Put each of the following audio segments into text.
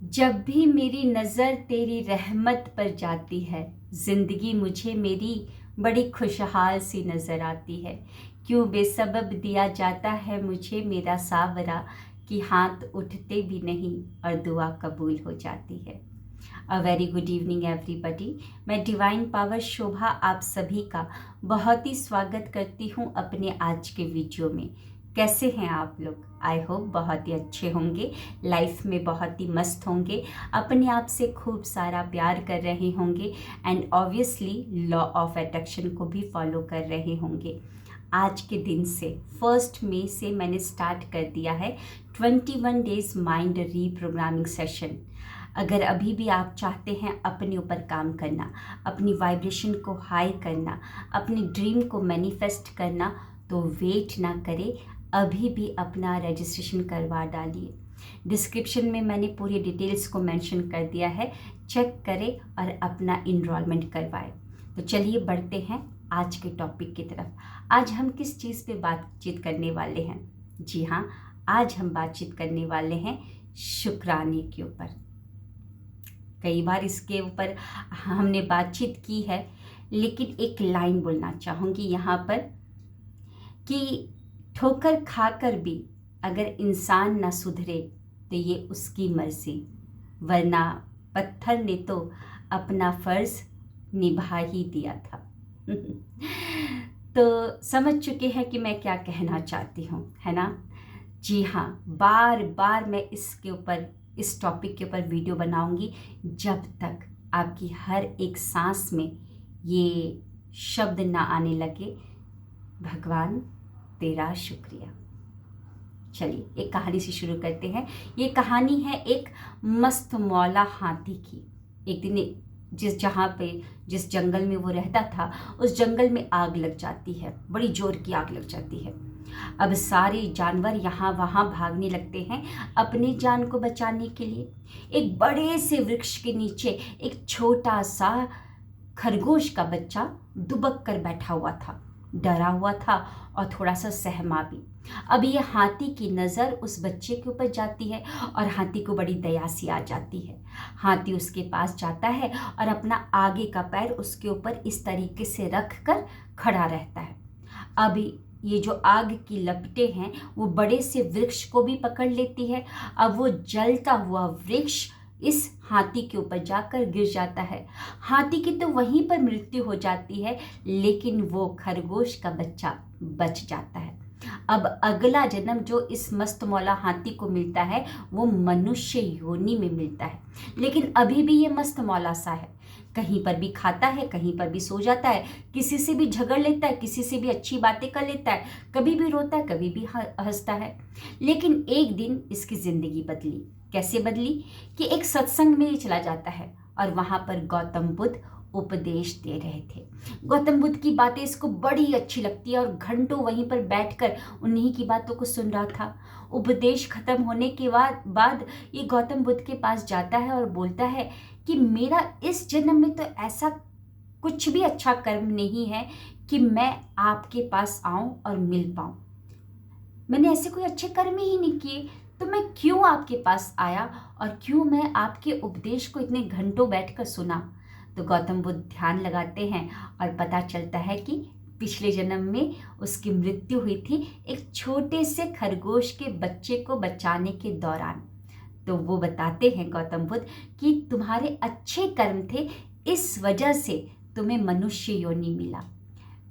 जब भी मेरी नज़र तेरी रहमत पर जाती है, ज़िंदगी मुझे मेरी बड़ी खुशहाल सी नज़र आती है। क्यों बेसबब दिया जाता है मुझे मेरा सावरा, कि हाथ उठते भी नहीं और दुआ कबूल हो जाती है। A very good evening everybody. मैं डिवाइन पावर शोभा आप सभी का बहुत ही स्वागत करती हूँ अपने आज के वीडियो में। कैसे हैं आप लोग? आई होप बहुत ही अच्छे होंगे, लाइफ में बहुत ही मस्त होंगे, अपने आप से खूब सारा प्यार कर रहे होंगे and obviously law of attraction को भी फॉलो कर रहे होंगे। आज के दिन से 1 मई से मैंने स्टार्ट कर दिया है 21 डेज माइंड रीप्रोग्रामिंग सेशन। अगर अभी भी आप चाहते हैं अपने ऊपर काम करना, अपनी वाइब्रेशन को हाई करना, अपनी ड्रीम को मैनिफेस्ट करना, तो वेट ना करें, अभी भी अपना रजिस्ट्रेशन करवा डालिए। डिस्क्रिप्शन में मैंने पूरी डिटेल्स को मेंशन कर दिया है, चेक करें और अपना इनरोलमेंट करवाएं। तो चलिए बढ़ते हैं आज के टॉपिक की तरफ। आज हम किस चीज़ पे बातचीत करने वाले हैं? जी हाँ, आज हम बातचीत करने वाले हैं शुक्राने के ऊपर। कई बार इसके ऊपर हमने बातचीत की है, लेकिन एक लाइन बोलना चाहूँगी यहाँ पर कि ठोकर खाकर भी अगर इंसान ना सुधरे तो ये उसकी मर्जी, वरना पत्थर ने तो अपना फर्ज निभा ही दिया था। तो समझ चुके हैं कि मैं क्या कहना चाहती हूँ, है ना? जी हाँ, बार बार मैं इसके ऊपर, इस टॉपिक के ऊपर वीडियो बनाऊंगी जब तक आपकी हर एक सांस में ये शब्द ना आने लगे, भगवान तेरा शुक्रिया। चलिए एक कहानी से शुरू करते हैं। ये कहानी है एक मस्त मौला हाथी की। एक दिन जिस जंगल में वो रहता था, उस जंगल में आग लग जाती है, बड़ी जोर की आग लग जाती है। अब सारे जानवर यहाँ वहाँ भागने लगते हैं अपनी जान को बचाने के लिए। एक बड़े से वृक्ष के नीचे एक छोटा सा खरगोश का बच्चा दुबक कर बैठा हुआ था, डरा हुआ था और थोड़ा सा सहमा भी। अब ये हाथी की नज़र उस बच्चे के ऊपर जाती है और हाथी को बड़ी दया सी आ जाती है। हाथी उसके पास जाता है और अपना आगे का पैर उसके ऊपर इस तरीके से रख कर खड़ा रहता है। अब ये जो आग की लपटें हैं वो बड़े से वृक्ष को भी पकड़ लेती है। अब वो जलता हुआ वृक्ष इस हाथी के ऊपर जाकर गिर जाता है। हाथी की तो वहीं पर मृत्यु हो जाती है, लेकिन वो खरगोश का बच्चा बच जाता है। अब अगला जन्म जो इस मस्त मौला हाथी को मिलता है वो मनुष्य योनि में मिलता है, लेकिन अभी भी ये मस्त मौला सा है। कहीं पर भी खाता है, कहीं पर भी सो जाता है, किसी से भी झगड़ लेता है, किसी से भी अच्छी बातें कर लेता है, कभी भी रोता है, कभी भी हंसता है। लेकिन एक दिन इसकी जिंदगी बदली। कैसे बदली? कि एक सत्संग में चला जाता है और वहां पर गौतम बुद्ध उपदेश दे रहे थे। गौतम बुद्ध की बातें इसको बड़ी अच्छी लगती है और घंटों वहीं पर बैठकर उन्हीं की बातों को सुन रहा था। उपदेश खत्म होने के बाद ये गौतम बुद्ध के पास जाता है और बोलता है कि मेरा इस जन्म में तो ऐसा कुछ भी अच्छा कर्म नहीं है कि मैं आपके पास आऊं और मिल पाऊं। मैंने ऐसे कोई अच्छे कर्म ही नहीं किए, तो मैं क्यों आपके पास आया और क्यों मैं आपके उपदेश को इतने घंटों बैठकर सुना? तो गौतम बुद्ध ध्यान लगाते हैं और पता चलता है कि पिछले जन्म में उसकी मृत्यु हुई थी एक छोटे से खरगोश के बच्चे को बचाने के दौरान। तो वो बताते हैं गौतम बुद्ध कि तुम्हारे अच्छे कर्म थे, इस वजह से तुम्हें मनुष्य योनि मिला।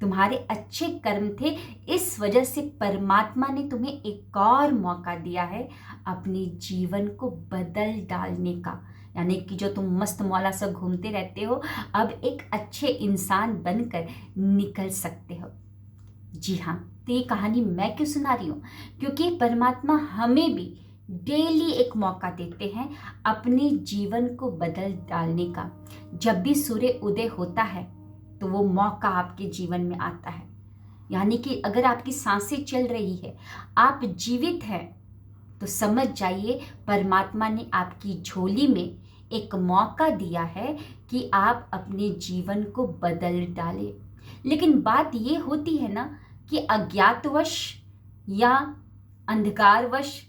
तुम्हारे अच्छे कर्म थे, इस वजह से परमात्मा ने तुम्हें एक और मौका दिया है अपने जीवन को बदल डालने का। यानी कि जो तुम मस्त मौला सा घूमते रहते हो, अब एक अच्छे इंसान बनकर निकल सकते हो। जी हाँ, तो ये कहानी मैं क्यों सुना रही हूँ? क्योंकि परमात्मा हमें भी डेली एक मौका देते हैं अपने जीवन को बदल डालने का। जब भी सूर्य उदय होता है तो वो मौका आपके जीवन में आता है। यानी कि अगर आपकी सांसें चल रही है, आप जीवित हैं, तो समझ जाइए परमात्मा ने आपकी झोली में एक मौका दिया है कि आप अपने जीवन को बदल डालें। लेकिन बात ये होती है ना कि अज्ञातवश या अंधकारवश,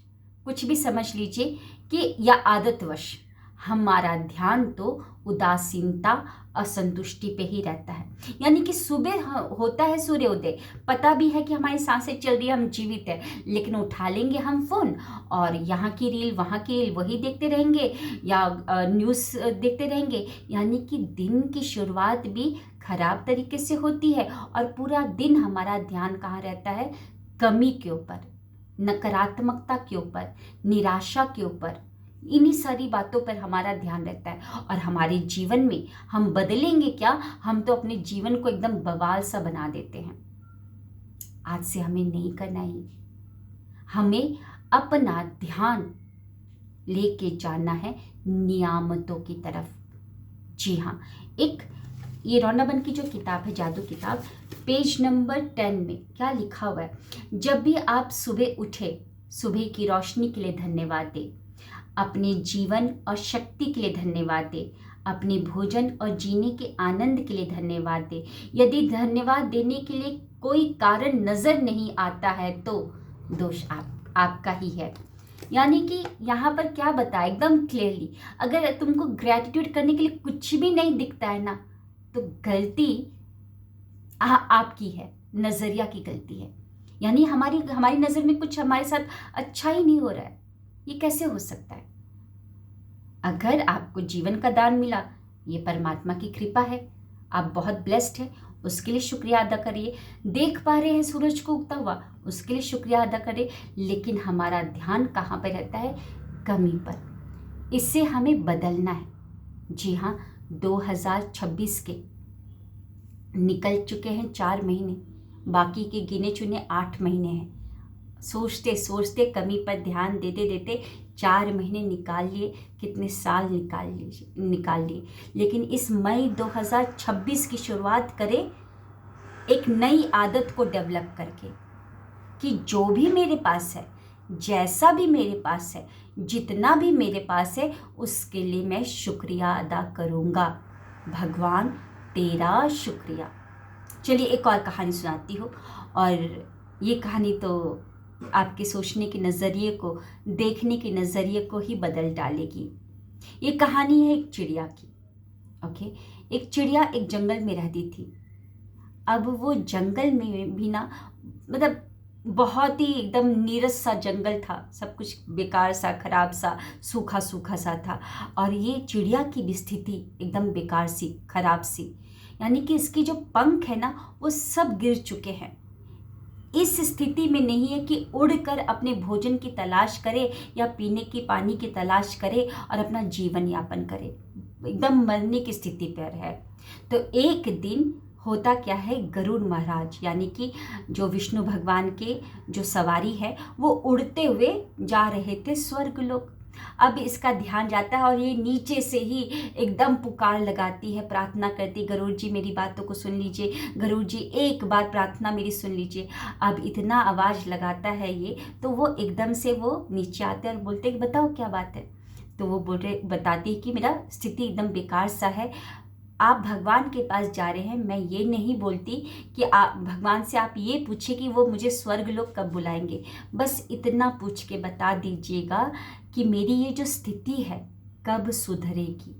कुछ भी समझ लीजिए, कि या आदतवश हमारा ध्यान तो उदासीनता असंतुष्टि पे ही रहता है। यानी कि सुबह होता है सूर्योदय, पता भी है कि हमारी सांसें चल रही है, हम जीवित है, लेकिन उठा लेंगे हम फोन और यहाँ की रील वहाँ की रील वही देखते रहेंगे या न्यूज़ देखते रहेंगे। यानी कि दिन की शुरुआत भी खराब तरीके से होती है और पूरा दिन हमारा ध्यान कहाँ रहता है? कमी के ऊपर, नकारात्मकता के ऊपर, निराशा के ऊपर, इन्हीं सारी बातों पर हमारा ध्यान रहता है। और हमारे जीवन में हम बदलेंगे क्या? हम तो अपने जीवन को एकदम बवाल सा बना देते हैं। आज से हमें नहीं करना ही, हमें अपना ध्यान लेके जाना है नियामतों की तरफ। जी हाँ, एक ये रौनाबन की जो किताब है, जादू किताब, पेज नंबर 10 में क्या लिखा हुआ है? जब भी आप सुबह उठे, सुबह की रोशनी के लिए धन्यवाद दें, अपने जीवन और शक्ति के लिए धन्यवाद दें, अपने भोजन और जीने के आनंद के लिए धन्यवाद दें। यदि धन्यवाद देने के लिए कोई कारण नज़र नहीं आता है तो दोष आपका ही है। यानी कि यहाँ पर क्या बताया एकदम क्लियरली, अगर तुमको ग्रैटिट्यूड करने के लिए कुछ भी नहीं दिखता है ना, तो गलती आपकी है, नज़रिया की गलती है। यानी हमारी नज़र में कुछ हमारे साथ अच्छा ही नहीं हो रहा है। ये कैसे हो सकता है? अगर आपको जीवन का दान मिला, ये परमात्मा की कृपा है, आप बहुत ब्लेस्ड हैं, उसके लिए शुक्रिया अदा करिए। देख पा रहे हैं सूरज को उगता हुआ, उसके लिए शुक्रिया अदा करें। लेकिन हमारा ध्यान कहाँ पर रहता है? कमी पर। इससे हमें बदलना है। जी हाँ, 2026 के निकल चुके हैं 4 महीने, बाकी के गिने चुने 8 महीने हैं। सोचते सोचते कमी पर ध्यान देते देते 4 महीने निकाल लिए, कितने साल निकाल लिए। लेकिन इस मई 2026 की शुरुआत करें एक नई आदत को डेवलप करके, कि जो भी मेरे पास है, जैसा भी मेरे पास है, जितना भी मेरे पास है, उसके लिए मैं शुक्रिया अदा करूँगा। भगवान तेरा शुक्रिया। चलिए एक और कहानी सुनाती हूँ, और ये कहानी तो आपके सोचने के नज़रिए को, देखने के नज़रिए को ही बदल डालेगी। ये कहानी है एक चिड़िया की। ओके, एक चिड़िया एक जंगल में रहती थी। अब वो जंगल में भी ना, मतलब बहुत ही एकदम नीरस सा जंगल था, सब कुछ बेकार सा, खराब सा, सूखा सूखा सा था। और ये चिड़िया की भी स्थिति एकदम बेकार सी, खराब सी। यानी कि इसके जो पंख है ना, वो सब गिर चुके हैं। इस स्थिति में नहीं है कि उड़कर अपने भोजन की तलाश करे या पीने की पानी की तलाश करे और अपना जीवन यापन करे, एकदम मरने की स्थिति पर है। तो एक दिन होता क्या है, गरुड़ महाराज यानी कि जो विष्णु भगवान के जो सवारी है, वो उड़ते हुए जा रहे थे स्वर्गलोक। अब इसका ध्यान जाता है और ये नीचे से ही एकदम पुकार लगाती है, प्रार्थना करती, गरुड़ जी मेरी बातों को सुन लीजिए, गरुड़ जी एक बार प्रार्थना मेरी सुन लीजिए। अब इतना आवाज़ लगाता है ये, तो वो एकदम से वो नीचे आते हैं और बोलते हैं कि बताओ क्या बात है। तो वो बताती है कि मेरा स्थिति एकदम बेकार सा है, आप भगवान के पास जा रहे हैं। मैं ये नहीं बोलती कि आप भगवान से आप ये पूछे कि वो मुझे स्वर्ग लोग कब बुलाएंगे, बस इतना पूछ के बता दीजिएगा कि मेरी ये जो स्थिति है कब सुधरेगी।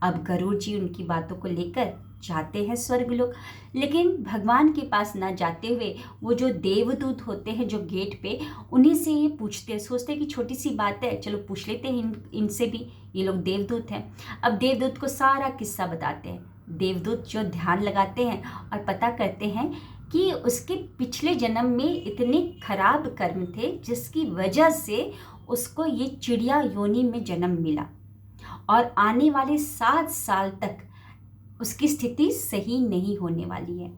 अब गरुड़ जी उनकी बातों को लेकर जाते हैं स्वर्गलोक, लेकिन भगवान के पास ना जाते हुए वो जो देवदूत होते हैं जो गेट पे, उन्हीं से ये पूछते हैं, सोचते हैं कि छोटी सी बात है, चलो पूछ लेते हैं इनसे भी, ये लोग देवदूत हैं। अब देवदूत को सारा किस्सा बताते हैं। देवदूत जो ध्यान लगाते हैं और पता करते हैं कि उसके पिछले जन्म में इतने खराब कर्म थे जिसकी वजह से उसको ये चिड़िया योनि में जन्म मिला, और आने वाले 7 साल तक उसकी स्थिति सही नहीं होने वाली है।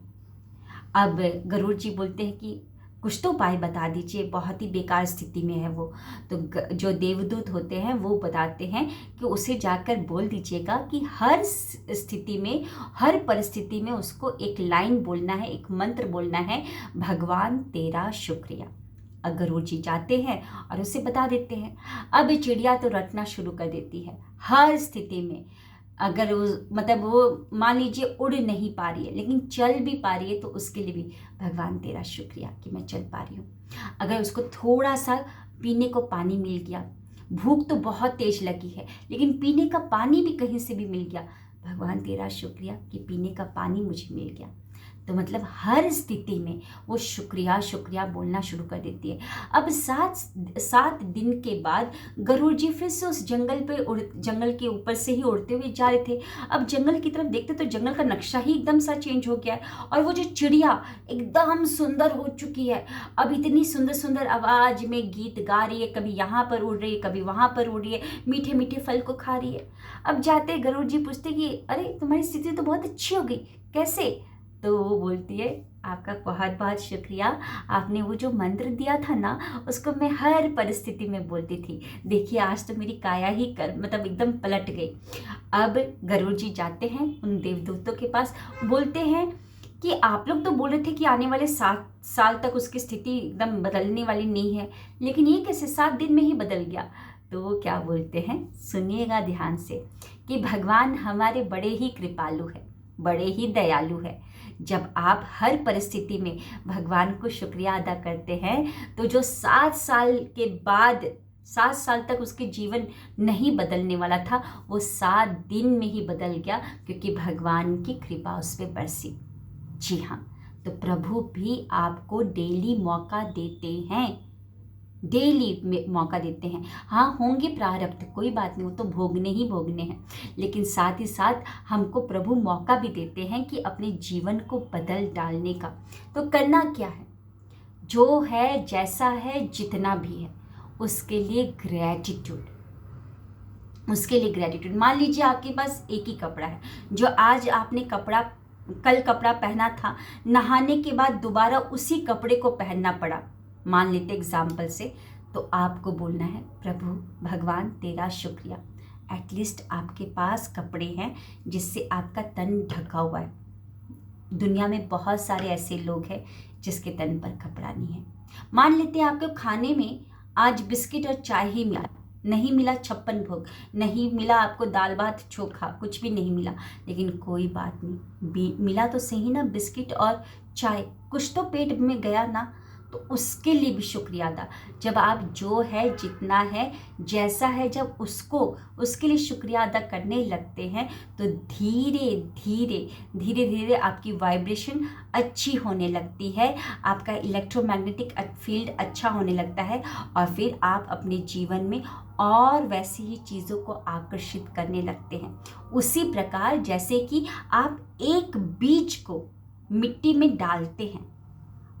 अब गरुड़ जी बोलते हैं कि कुछ तो उपाय बता दीजिए, बहुत ही बेकार स्थिति में है वो। तो जो देवदूत होते हैं वो बताते हैं कि उसे जाकर बोल दीजिएगा कि हर स्थिति में, हर परिस्थिति में उसको एक लाइन बोलना है, एक मंत्र बोलना है, भगवान तेरा शुक्रिया। गरुड़ जी जाते हैं और उसे बता देते हैं। अब चिड़िया तो रटना शुरू कर देती है हर स्थिति में। अगर वो मान लीजिए उड़ नहीं पा रही है लेकिन चल भी पा रही है, तो उसके लिए भी भगवान तेरा शुक्रिया कि मैं चल पा रही हूँ। अगर उसको थोड़ा सा पीने को पानी मिल गया, भूख तो बहुत तेज लगी है, लेकिन पीने का पानी भी कहीं से भी मिल गया, भगवान तेरा शुक्रिया कि पीने का पानी मुझे मिल गया। तो मतलब हर स्थिति में वो शुक्रिया शुक्रिया बोलना शुरू कर देती है। अब 7 दिन के बाद गरुड़ जी फिर से उस जंगल के ऊपर से ही उड़ते हुए जा रहे थे। अब जंगल की तरफ देखते तो जंगल का नक्शा ही एकदम सा चेंज हो गया है और वो जो चिड़िया एकदम सुंदर हो चुकी है, अब इतनी सुंदर सुंदर आवाज में गीत गा रही है, कभी यहाँ पर उड़ रही है, कभी वहां पर उड़ रही है, मीठे मीठे फल को खा रही है। अब जाते गरुड़ जी पूछते कि अरे तुम्हारी स्थिति तो बहुत अच्छी हो गई, कैसे? तो वो बोलती है आपका बहुत बहुत शुक्रिया, आपने वो जो मंत्र दिया था ना उसको मैं हर परिस्थिति में बोलती थी, देखिए आज तो मेरी काया ही मतलब एकदम पलट गई। अब गरुड़ जी जाते हैं उन देवदूतों के पास, बोलते हैं कि आप लोग तो बोल रहे थे कि आने वाले 7 साल तक उसकी स्थिति एकदम बदलने वाली नहीं है, लेकिन ये कैसे 7 दिन में ही बदल गया? तो वो क्या बोलते हैं, सुनिएगा ध्यान से, कि भगवान हमारे बड़े ही कृपालु है, बड़े ही दयालु है। जब आप हर परिस्थिति में भगवान को शुक्रिया अदा करते हैं तो जो 7 साल के बाद 7 साल तक उसके जीवन नहीं बदलने वाला था वो 7 दिन में ही बदल गया, क्योंकि भगवान की कृपा उस पर बरसी। जी हाँ, तो प्रभु भी आपको डेली मौका देते हैं, डेली मौका देते हैं। हाँ, होंगे प्रारब्ध, कोई बात नहीं, वो तो भोगने ही भोगने हैं, लेकिन साथ ही साथ हमको प्रभु मौका भी देते हैं कि अपने जीवन को बदल डालने का। तो करना क्या है, जो है जैसा है जितना भी है उसके लिए ग्रैटिट्यूड, उसके लिए ग्रैटिट्यूड। मान लीजिए आपके पास एक ही कपड़ा है, जो आज आपने कल कपड़ा पहना था, नहाने के बाद दोबारा उसी कपड़े को पहनना पड़ा, मान लेते एग्जाम्पल से, तो आपको बोलना है प्रभु भगवान तेरा शुक्रिया, एटलीस्ट आपके पास कपड़े हैं जिससे आपका तन ढका हुआ है। दुनिया में बहुत सारे ऐसे लोग हैं जिसके तन पर कपड़ा नहीं है। मान लेते हैं आपको खाने में आज बिस्किट और चाय ही मिला, नहीं मिला 56 भोग, नहीं मिला आपको दाल भात चोखा, कुछ भी नहीं मिला, लेकिन कोई बात नहीं, मिला तो सही ना बिस्किट और चाय, कुछ तो पेट में गया ना, तो उसके लिए भी शुक्रिया अदा। जब आप जो है जितना है जैसा है जब उसके लिए शुक्रिया अदा करने लगते हैं तो धीरे धीरे धीरे धीरे आपकी वाइब्रेशन अच्छी होने लगती है, आपका इलेक्ट्रोमैग्नेटिक फील्ड अच्छा होने लगता है, और फिर आप अपने जीवन में और वैसी ही चीज़ों को आकर्षित करने लगते हैं। उसी प्रकार जैसे कि आप एक बीज को मिट्टी में डालते हैं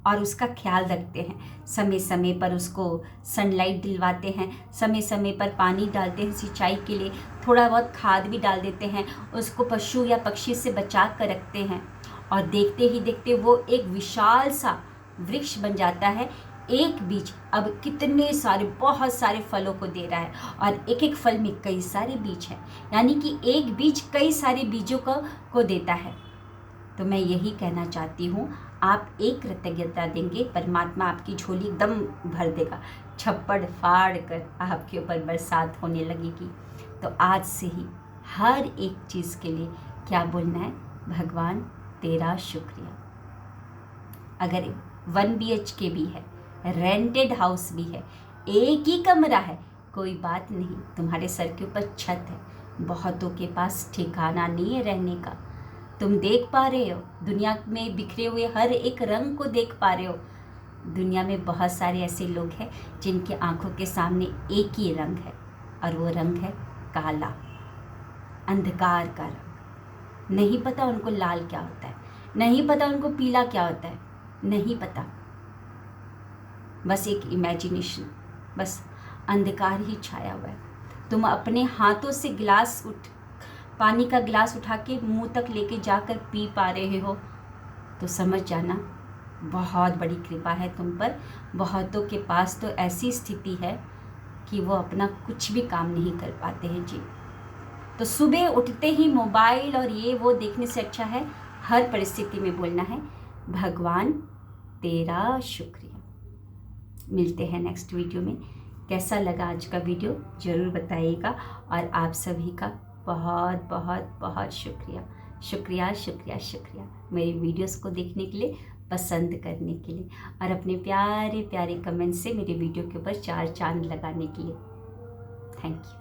और उसका ख्याल रखते हैं, समय समय पर उसको सनलाइट दिलवाते हैं, समय समय पर पानी डालते हैं सिंचाई के लिए, थोड़ा बहुत खाद भी डाल देते हैं, उसको पशु या पक्षी से बचा कर रखते हैं, और देखते ही देखते वो एक विशाल सा वृक्ष बन जाता है। एक बीज अब कितने सारे बहुत सारे फलों को दे रहा है, और एक एक फल में कई सारे बीज हैं, यानी कि एक बीज कई सारे बीजों को देता है। तो मैं यही कहना चाहती हूँ, आप एक कृतज्ञता देंगे, परमात्मा आपकी झोली एकदम भर देगा, छप्पड़ फाड़ कर आपके ऊपर बरसात होने लगेगी। तो आज से ही हर एक चीज़ के लिए क्या बोलना है, भगवान तेरा शुक्रिया। अगर 1 BHK भी है, रेंटेड हाउस भी है, एक ही कमरा है, कोई बात नहीं, तुम्हारे सर के ऊपर छत है, बहुतों के पास ठिकाना नहीं है रहने का। तुम देख पा रहे हो दुनिया में बिखरे हुए हर एक रंग को देख पा रहे हो। दुनिया में बहुत सारे ऐसे लोग हैं जिनके आंखों के सामने एक ही रंग है, और वो रंग है काला, अंधकार का रंग। नहीं पता उनको लाल क्या होता है, नहीं पता उनको पीला क्या होता है, नहीं पता, बस एक इमेजिनेशन, बस अंधकार ही छाया हुआ है। तुम अपने हाथों से पानी का गिलास उठा के मुंह तक लेके जाकर पी पा रहे हो, तो समझ जाना बहुत बड़ी कृपा है तुम पर। बहुतों के पास तो ऐसी स्थिति है कि वो अपना कुछ भी काम नहीं कर पाते हैं जी। तो सुबह उठते ही मोबाइल और ये वो देखने से अच्छा है हर परिस्थिति में बोलना है भगवान तेरा शुक्रिया। मिलते हैं नेक्स्ट वीडियो में। कैसा लगा आज का वीडियो ज़रूर बताइएगा, और आप सभी का बहुत बहुत बहुत शुक्रिया शुक्रिया शुक्रिया शुक्रिया मेरे वीडियोस को देखने के लिए, पसंद करने के लिए, और अपने प्यारे प्यारे कमेंट से मेरे वीडियो के ऊपर 4 चांद लगाने के लिए। Thank you.